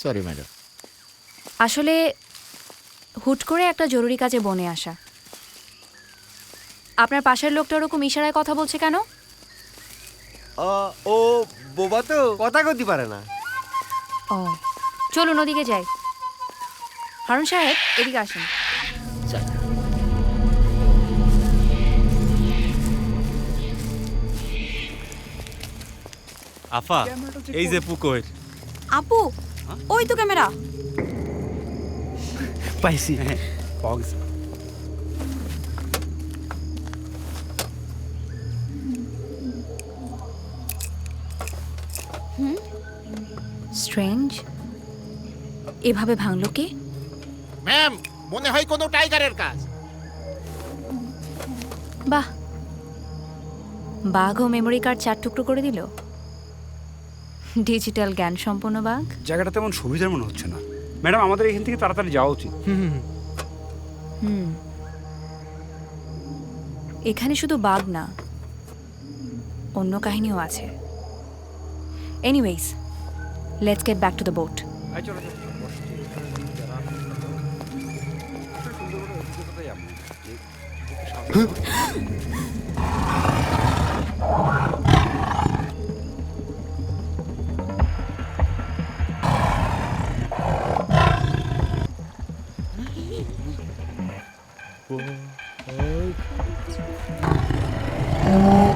Sorry madam. আসলে হুট করে একটা জরুরি কাজে বনে আসা। আপনার পাশের লোকটা ওরকম ইশারায় কথা বলছে কেন? ও বোবা তো, কথা কইতে পারে না। ও, চলুন ওদিকে যাই। হারুন সাহেব, এদিকে আসুন। আফা, এই যে পুকুর। আপু, ওই তো ক্যামেরা। পাইছি। পাওয়া গেছে। স্ট্রেঞ্জ, এভাবে ভাঙলো কে? ম্যাম, মনে হয় কোনো টাইগারের কাজ। বাহ, বাঘ ও মেমোরি কার্ড 4 টুকরো করে দিল। ডিজিটাল জ্ঞান সম্পন্ন বাঘ। জায়গাটা তেমন সুবিধার মনে হচ্ছে না। ম্যাডাম, আমাদের এখান থেকে তাড়াতাড়ি যাওয়া উচিত। হুম, এখানে শুধু বাঘ না, অন্য কাহিনীও আছে। Anyways, let's get back to the boat. O